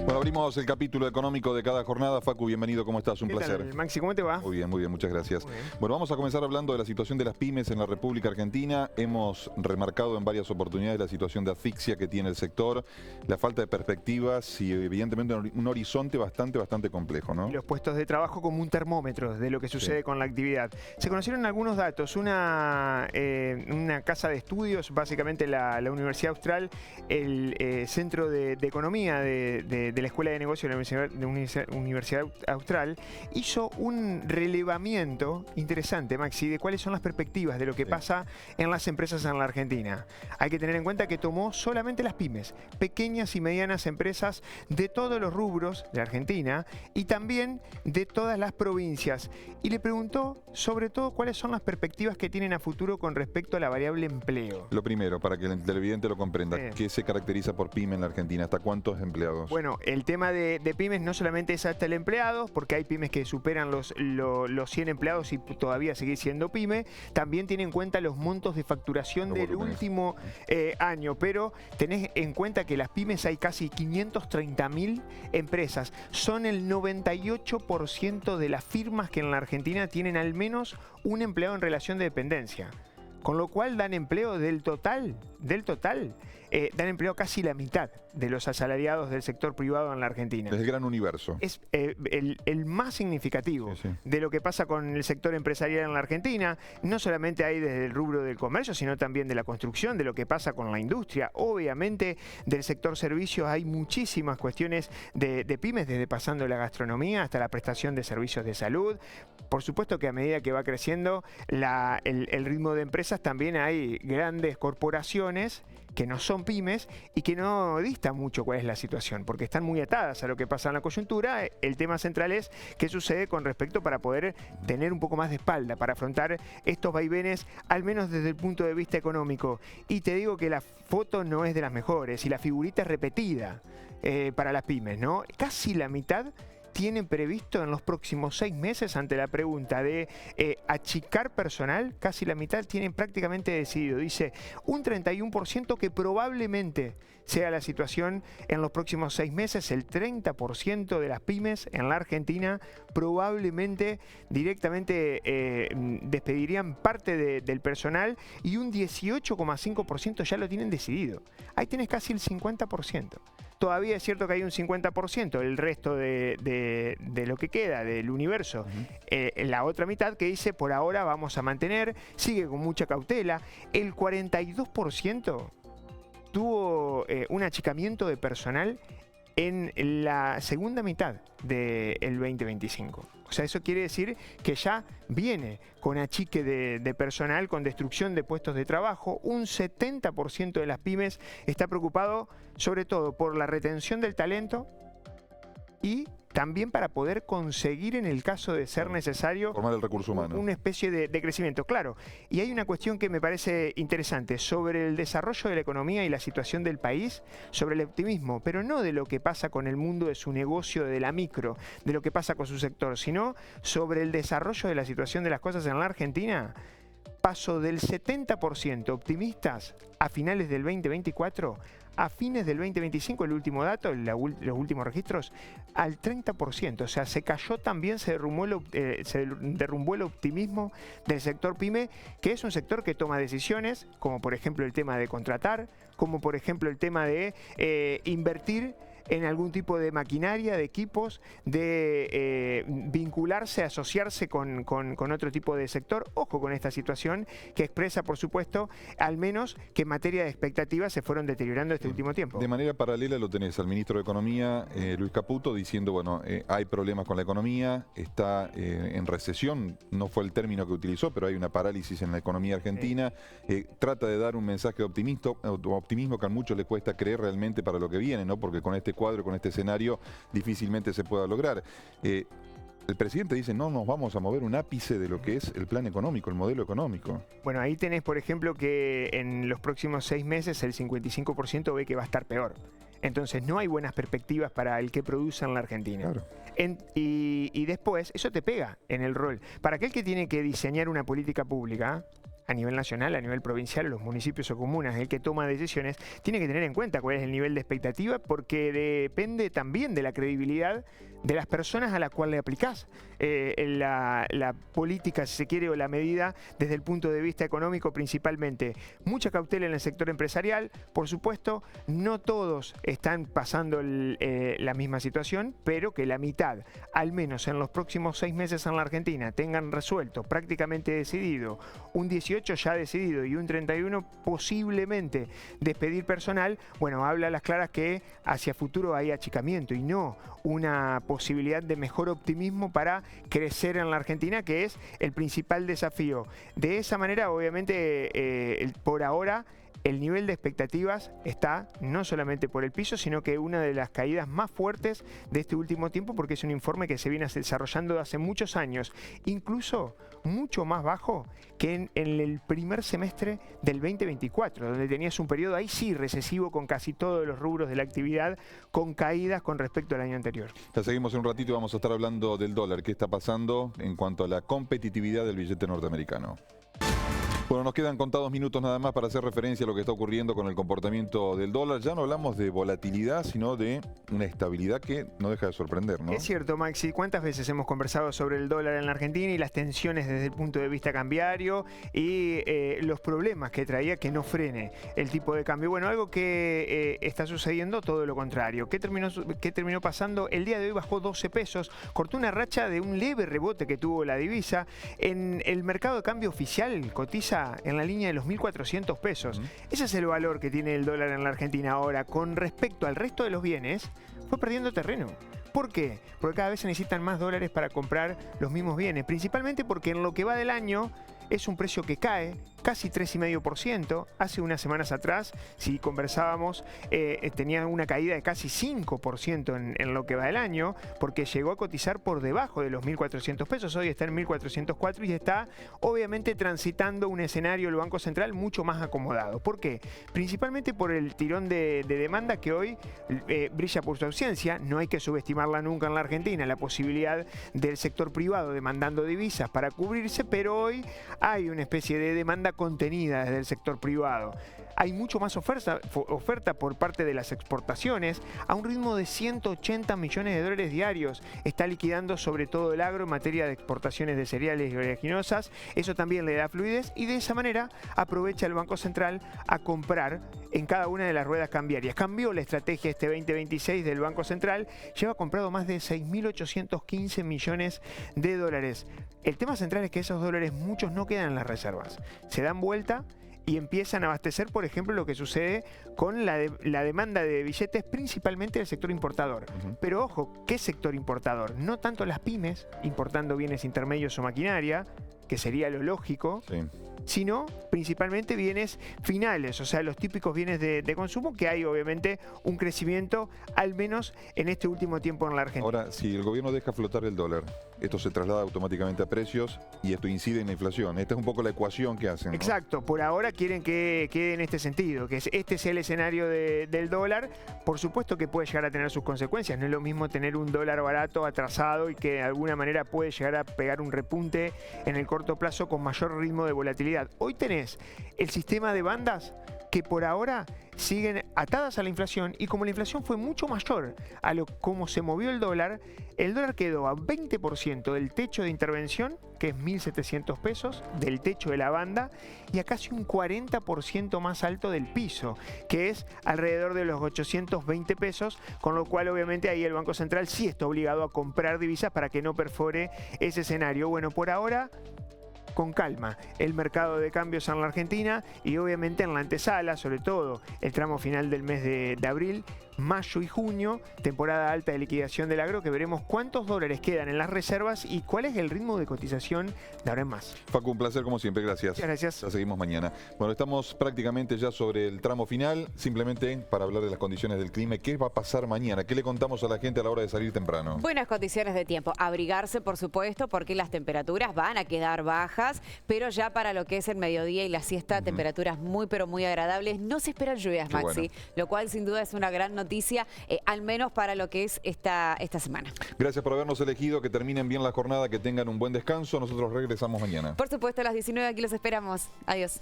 Bueno, abrimos el capítulo económico de cada jornada. Facu, bienvenido, ¿cómo estás? Un ¿Qué placer. tal, Maxi? ¿Cómo te va? Muy bien, muchas gracias. Muy bien. Bueno, vamos a comenzar hablando de la situación de las pymes en la República Argentina. Hemos remarcado en varias oportunidades la situación de asfixia que tiene el sector, la falta de perspectivas y evidentemente un horizonte bastante complejo, ¿no? Y los puestos de trabajo como un termómetro de lo que sucede con la actividad. Se conocieron algunos datos. Una casa de estudios, básicamente la Universidad Austral, el Centro de Economía de la Escuela de Negocios de la Universidad Austral, hizo un relevamiento interesante, Maxi, de cuáles son las perspectivas de lo que pasa en las empresas en la Argentina. Hay que tener en cuenta que tomó solamente las pymes, pequeñas y medianas empresas de todos los rubros de Argentina y también de todas las provincias. Y le preguntó sobre todo cuáles son las perspectivas que tienen a futuro con respecto a la variable empleo. Lo primero, para que el televidente lo comprenda, ¿qué se caracteriza por pyme en la Argentina? ¿Hasta cuántos empleados? Bueno, el tema de pymes no solamente es hasta el empleado, porque hay pymes que superan los 100 empleados y todavía seguir siendo pyme, también tiene en cuenta los montos de facturación del último año, pero tenés en cuenta que las pymes hay casi 530.000 empresas, son el 98% de las firmas que en la Argentina tienen al menos un empleado en relación de dependencia. Con lo cual dan empleo del total, dan empleo casi la mitad de los asalariados del sector privado en la Argentina. Es el gran universo. Es el más significativo de lo que pasa con el sector empresarial en la Argentina. No solamente hay desde el rubro del comercio, sino también de la construcción, de lo que pasa con la industria. Obviamente del sector servicios hay muchísimas cuestiones de pymes, desde pasando la gastronomía hasta la prestación de servicios de salud. Por supuesto que a medida que va creciendo el ritmo de empresas, también hay grandes corporaciones que no son pymes y que no distan mucho cuál es la situación, porque están muy atadas a lo que pasa en la coyuntura. El tema central es qué sucede con respecto para poder tener un poco más de espalda, para afrontar estos vaivenes, al menos desde el punto de vista económico. Y te digo que la foto no es de las mejores y la figurita es repetida para las pymes, ¿no? Casi la mitad tienen previsto en los próximos 6 meses, ante la pregunta de achicar personal, casi la mitad tienen prácticamente decidido. Dice un 31% que probablemente sea la situación en los próximos 6 meses. El 30% de las pymes en la Argentina probablemente directamente despedirían parte del personal y un 18,5% ya lo tienen decidido. Ahí tienes casi el 50%. Todavía es cierto que hay un 50%, el resto de lo que queda del universo. La otra mitad que dice, por ahora vamos a mantener, sigue con mucha cautela. El 42% tuvo un achicamiento de personal en la segunda mitad del 2025. O sea, eso quiere decir que ya viene con achique de personal, con destrucción de puestos de trabajo. Un 70% de las pymes está preocupado sobre todo por la retención del talento y también para poder conseguir, en el caso de ser necesario, formar el recurso humano, una especie de crecimiento. Claro, y hay una cuestión que me parece interesante sobre el desarrollo de la economía y la situación del país, sobre el optimismo, pero no de lo que pasa con el mundo de su negocio, de la micro, de lo que pasa con su sector, sino sobre el desarrollo de la situación de las cosas en la Argentina. Paso del 70% optimistas a finales del 2024 a fines del 2025, el último dato, los últimos registros, al 30%. O sea, se cayó también, se derrumbó el optimismo del sector pyme, que es un sector que toma decisiones, como por ejemplo el tema de contratar, como por ejemplo el tema de invertir en algún tipo de maquinaria, de equipos, de vincularse, asociarse con otro tipo de sector. Ojo con esta situación que expresa, por supuesto, al menos que en materia de expectativas se fueron deteriorando este último tiempo. De manera paralela lo tenés al ministro de Economía, Luis Caputo, diciendo, bueno, hay problemas con la economía, está en recesión, no fue el término que utilizó, pero hay una parálisis en la economía argentina. Trata de dar un mensaje de optimismo que a muchos le cuesta creer realmente para lo que viene, ¿no? Porque con este cuadro, con este escenario, difícilmente se pueda lograr. El presidente dice, no nos vamos a mover un ápice de lo que es el plan económico, el modelo económico. Bueno, ahí tenés, por ejemplo, que en los próximos 6 meses el 55% ve que va a estar peor. Entonces no hay buenas perspectivas para el que produce en la Argentina. Claro. Y después, eso te pega en el rol. Para aquel que tiene que diseñar una política pública, a nivel nacional, a nivel provincial, los municipios o comunas, el que toma decisiones, tiene que tener en cuenta cuál es el nivel de expectativa, porque depende también de la credibilidad de las personas a la cual le aplicás la política, si se quiere, o la medida desde el punto de vista económico principalmente. Mucha cautela en el sector empresarial, por supuesto, no todos están pasando la misma situación, pero que la mitad, al menos en los próximos 6 meses en la Argentina, tengan resuelto, prácticamente decidido, un 18 ya decidido y un 31 posiblemente despedir personal, bueno, habla a las claras que hacia futuro hay achicamiento y no una posibilidad de mejor optimismo para crecer en la Argentina, que es el principal desafío. De esa manera, obviamente, por ahora, el nivel de expectativas está no solamente por el piso, sino que una de las caídas más fuertes de este último tiempo, porque es un informe que se viene desarrollando hace muchos años, incluso mucho más bajo que en el primer semestre del 2024, donde tenías un periodo ahí sí recesivo con casi todos los rubros de la actividad, con caídas con respecto al año anterior. Ya seguimos en un ratito y vamos a estar hablando del dólar. ¿Qué está pasando en cuanto a la competitividad del billete norteamericano? Bueno, nos quedan contados minutos nada más para hacer referencia a lo que está ocurriendo con el comportamiento del dólar. Ya no hablamos de volatilidad, sino de una estabilidad que no deja de sorprender, ¿no? Es cierto, Maxi. ¿Cuántas veces hemos conversado sobre el dólar en la Argentina y las tensiones desde el punto de vista cambiario y los problemas que traía que no frene el tipo de cambio? Bueno, algo que está sucediendo, todo lo contrario. ¿Qué terminó pasando? El día de hoy bajó 12 pesos, cortó una racha de un leve rebote que tuvo la divisa. En el mercado de cambio oficial cotiza en la línea de los 1.400 pesos. Ese es el valor que tiene el dólar en la Argentina ahora. Con respecto al resto de los bienes, fue perdiendo terreno. ¿Por qué? Porque cada vez se necesitan más dólares para comprar los mismos bienes. Principalmente porque en lo que va del año es un precio que cae casi 3,5%. Hace unas semanas atrás, si conversábamos, tenía una caída de casi 5% en lo que va del año, porque llegó a cotizar por debajo de los 1.400 pesos. Hoy está en 1.404 y está obviamente transitando un escenario, el Banco Central, mucho más acomodado. ¿Por qué? Principalmente por el tirón de demanda que hoy brilla por su ausencia. No hay que subestimarla nunca en la Argentina, la posibilidad del sector privado demandando divisas para cubrirse, pero hoy hay una especie de demanda contenida desde el sector privado. Hay mucho más oferta por parte de las exportaciones a un ritmo de 180 millones de dólares diarios. Está liquidando sobre todo el agro en materia de exportaciones de cereales y oleaginosas. Eso también le da fluidez y de esa manera aprovecha el Banco Central a comprar en cada una de las ruedas cambiarias. Cambió la estrategia este 2026 del Banco Central. Lleva comprado más de 6.815 millones de dólares. El tema central es que esos dólares muchos no quedan en las reservas. Se dan vuelta y empiezan a abastecer, por ejemplo, lo que sucede con la demanda de billetes, principalmente del sector importador. Pero ojo, ¿qué sector importador? No tanto las pymes, importando bienes intermedios o maquinaria, que sería lo lógico, sino principalmente bienes finales, o sea, los típicos bienes de consumo, que hay obviamente un crecimiento, al menos en este último tiempo en la Argentina. Ahora, si el gobierno deja flotar el dólar, esto se traslada automáticamente a precios y esto incide en la inflación. Esta es un poco la ecuación que hacen, ¿no? Exacto, por ahora quieren que quede en este sentido, que este sea el escenario del dólar. Por supuesto que puede llegar a tener sus consecuencias, no es lo mismo tener un dólar barato, atrasado y que de alguna manera puede llegar a pegar un repunte en el corto plazo con mayor ritmo de volatilidad. Hoy tenés el sistema de bandas que por ahora siguen atadas a la inflación, y como la inflación fue mucho mayor a cómo se movió el dólar quedó a 20% del techo de intervención, que es 1.700 pesos, del techo de la banda, y a casi un 40% más alto del piso, que es alrededor de los 820 pesos, con lo cual obviamente ahí el Banco Central sí está obligado a comprar divisas para que no perfore ese escenario. Bueno, por ahora, con calma el mercado de cambios en la Argentina y obviamente en la antesala, sobre todo el tramo final del mes de abril, mayo y junio, temporada alta de liquidación del agro, que veremos cuántos dólares quedan en las reservas y cuál es el ritmo de cotización de ahora en más. Facu, un placer como siempre, gracias. Muchas gracias. Ya seguimos mañana. Bueno, estamos prácticamente ya sobre el tramo final, simplemente para hablar de las condiciones del clima. ¿Qué va a pasar mañana? ¿Qué le contamos a la gente a la hora de salir temprano? Buenas condiciones de tiempo. Abrigarse, por supuesto, porque las temperaturas van a quedar bajas. bajas, pero ya para lo que es el mediodía y la siesta, temperaturas muy pero muy agradables. No se esperan lluvias, Maxi, lo cual sin duda es una gran noticia, al menos para lo que es esta semana. Gracias por habernos elegido, que terminen bien la jornada, que tengan un buen descanso. Nosotros regresamos mañana. Por supuesto, a las 19 aquí los esperamos. Adiós.